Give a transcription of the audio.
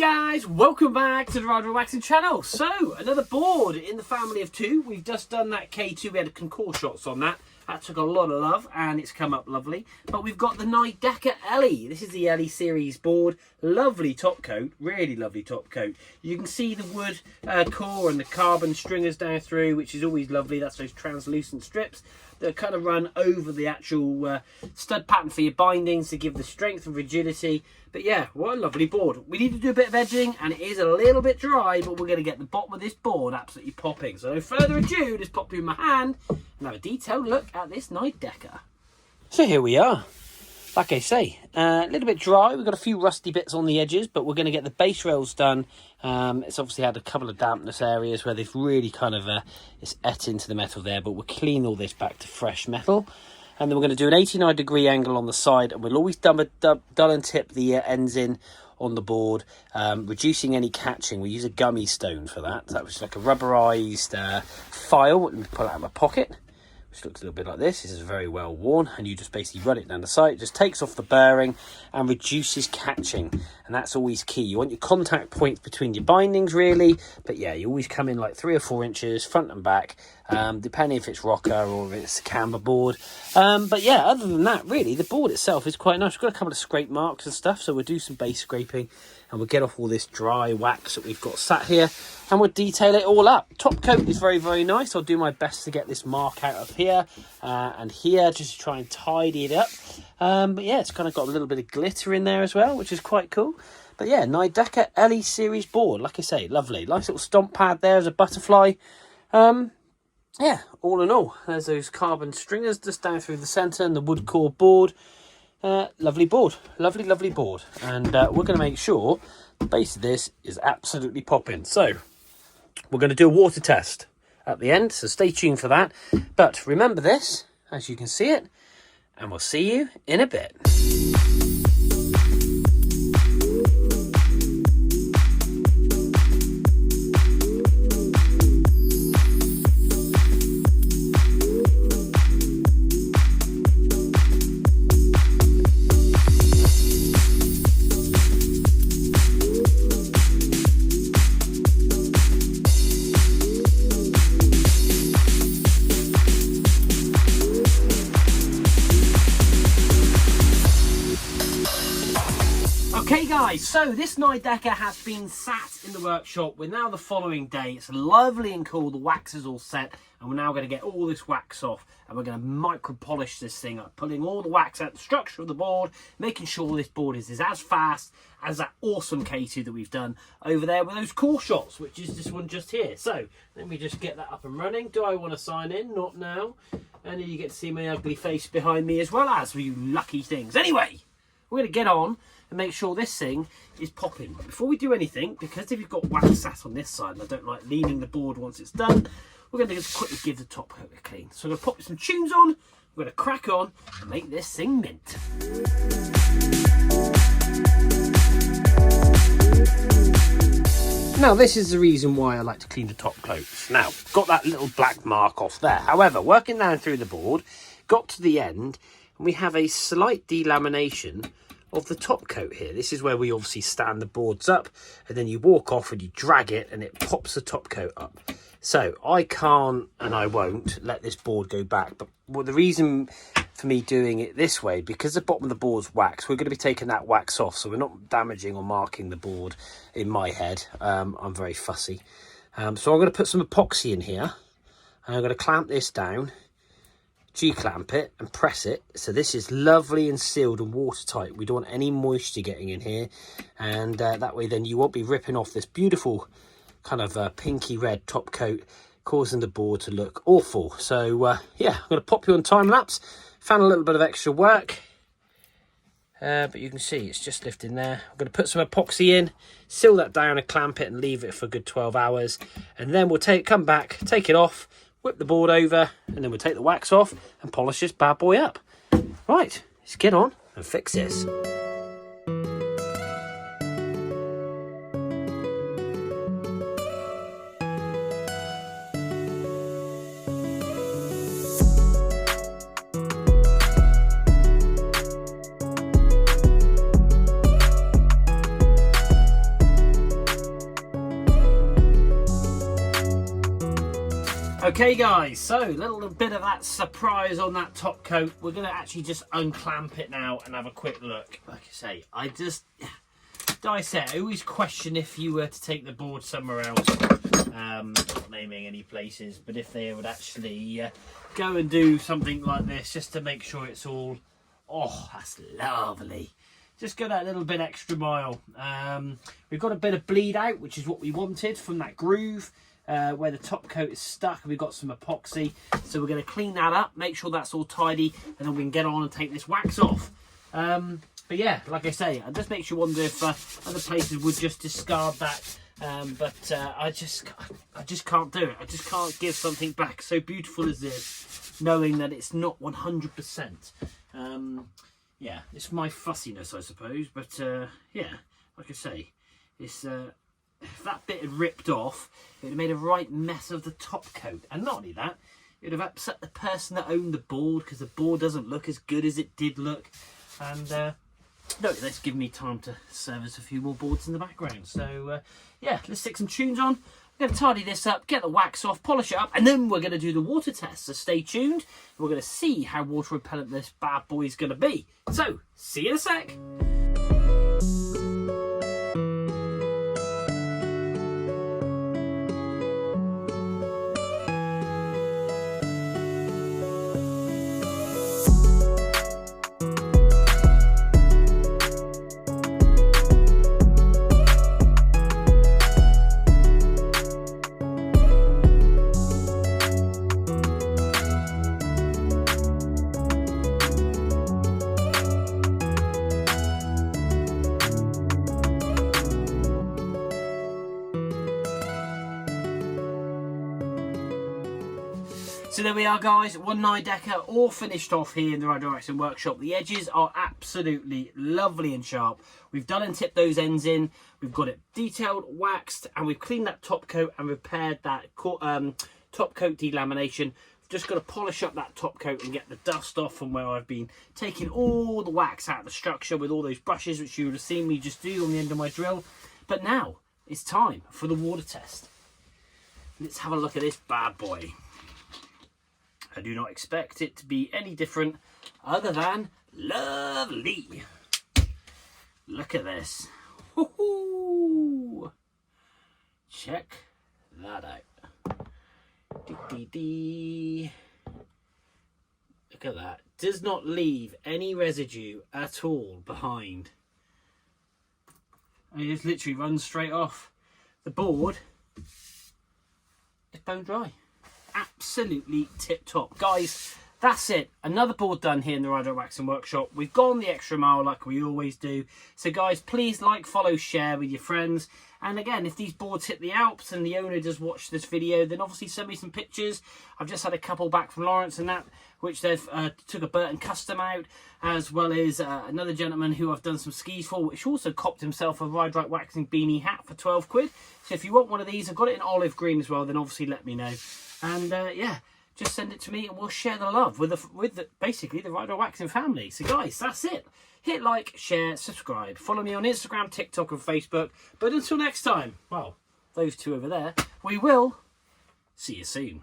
guys, welcome back to the Rider Waxing channel. So, another board in the family of two. We've just done that K2, we had a concours shots on that. That took a lot of love and it's come up lovely. But we've got the NIDECKER Elle. This is the Elle series board. Lovely top coat, really lovely top coat. You can see the wood core and the carbon stringers down through, which is always lovely. That's those translucent strips that kind of run over the actual stud pattern for your bindings to give the strength and rigidity. But yeah, what a lovely board. We need to do a bit of edging and it is a little bit dry, but we're going to get the bottom of this board absolutely popping. So no further ado, just pop you in my hand and have a detailed look at this NIDECKER. So here we are. Like I say, a little bit dry. We've got a few rusty bits on the edges, but we're going to get the base rails done. It's obviously had a couple of dampness areas where they've really kind of it's et into the metal there, but we'll clean all this back to fresh metal. And then we're going to do an 89-degree angle on the side, and we'll always dull and tip the ends in on the board, reducing any catching. We use a gummy stone for that. That was like a rubberized file. Let me pull it out of my pocket. Which looks a little bit like this. This is very well worn, and you just basically run it down the side. It just takes off the bearing and reduces catching, and that's always key. You want your contact points between your bindings, really, but yeah, you always come in like 3 or 4 inches front and back, depending if it's rocker or if it's a camber board. But yeah, other than that, really, the board itself is quite nice. We've got a couple of scrape marks and stuff, so we'll do some base scraping, and we'll get off all this dry wax that we've got sat here, and we'll detail it all up. Top coat is very, very nice. I'll do my best to get this mark out of here and here, just to try and tidy it up. But yeah, it's kind of got a little bit of glitter in there as well, which is quite cool. But yeah, NIDECKER Elle series board, like I say, lovely. Nice little stomp pad there as a butterfly. Yeah, all in all, there's those carbon stringers just down through the centre and the wood core board. Lovely board, lovely, lovely board. And we're going to make sure the base of this is absolutely popping. So we're going to do a water test at the end, so stay tuned for that. But remember this, as you can see it, and we'll see you in a bit. Okay guys, so this NIDECKER has been sat in the workshop. We're now the following day. It's lovely and cool. The wax is all set, and we're now going to get all this wax off, and we're going to micro polish this thing up, pulling all the wax out the structure of the board, making sure this board is as fast as that awesome K2 that we've done over there with those core shots, which is this one just here. So let me just get that up and running. Do I want to sign in? Not now. And then you get to see my ugly face behind me as well, as you lucky things. Anyway, we're going to get on and make sure this thing is popping. But before we do anything, because if you've got wax sat on this side and I don't like leaning the board once it's done, we're going to just quickly give the top coat a clean. So I'm going to pop some tunes on, we're going to crack on and make this thing mint. Now this is the reason why I like to clean the top coats. Now, got that little black mark off there. However, working down through the board, got to the end, and we have a slight delamination of the top coat here. This is where we obviously stand the boards up, and then you walk off and you drag it and it pops the top coat up. So I can't and I won't let this board go back. But the reason for me doing it this way, because the bottom of the board's wax, we're going to be taking that wax off, so we're not damaging or marking the board in my head. I'm very fussy. So I'm going to put some epoxy in here, and I'm going to clamp this down, G-clamp it and press it, so this is lovely and sealed and watertight. We don't want any moisture getting in here, and that way then you won't be ripping off this beautiful kind of pinky red top coat, causing the board to look awful. So yeah, I'm going to pop you on time lapse. Found a little bit of extra work, but you can see it's just lifting there. I'm going to put some epoxy in, seal that down and clamp it and leave it for a good 12 hours, and then we'll come back, take it off, whip the board over, and then we'll take the wax off and polish this bad boy up. Right, let's get on and fix this. Okay guys, so a little bit of that surprise on that top coat. We're going to actually just unclamp it now and have a quick look. Like I say, I always question if you were to take the board somewhere else, not naming any places, but if they would actually go and do something like this just to make sure it's all, oh, that's lovely. Just go that little bit extra mile. We've got a bit of bleed out, which is what we wanted from that groove. Where the top coat is stuck, and we've got some epoxy, so we're going to clean that up, make sure that's all tidy, and then we can get on and take this wax off. But yeah, like I say, it just makes you wonder if other places would just discard that, but I just can't do it. I just can't give something back so beautiful as this, knowing that it's not 100%. Yeah, it's my fussiness, I suppose, but yeah, like I say, it's if that bit had ripped off, it would have made a right mess of the top coat. And not only that, it would have upset the person that owned the board, because the board doesn't look as good as it did look. And no, that's given me time to service a few more boards in the background. So yeah, let's stick some tunes on. We're going to tidy this up, get the wax off, polish it up, and then we're going to do the water test. So stay tuned. We're going to see how water repellent this bad boy is going to be. So, see you in a sec. So there we are guys, one NIDECKER all finished off here in the Rider Waxing workshop. The edges are absolutely lovely and sharp. We've done and tipped those ends in, we've got it detailed, waxed, and we've cleaned that top coat and repaired that top coat delamination. Just got to polish up that top coat and get the dust off from where I've been taking all the wax out of the structure with all those brushes, which you would have seen me just do on the end of my drill. But now it's time for the water test. Let's have a look at this bad boy. I do not expect it to be any different other than lovely. Look at this. Woohoo! Check that out. Dee. Look at that. Does not leave any residue at all behind. And it just literally runs straight off. The board is bone dry. Absolutely tip top. Guys, that's it. Another board done here in the Rider Waxing workshop. We've gone the extra mile like we always do. So guys, please like, follow, share with your friends. And again, if these boards hit the Alps and the owner does watch this video, then obviously send me some pictures. I've just had a couple back from Lawrence and that, which they've took a Burton custom out, as well as another gentleman who I've done some skis for, which also copped himself a Rider Waxing beanie hat for 12 quid. So if you want one of these, I've got it in olive green as well, then obviously let me know. And yeah, just send it to me and we'll share the love with basically the Rider Waxing family. So guys, that's it. Hit like, share, subscribe. Follow me on Instagram, TikTok and Facebook. But until next time, well, those two over there, we will see you soon.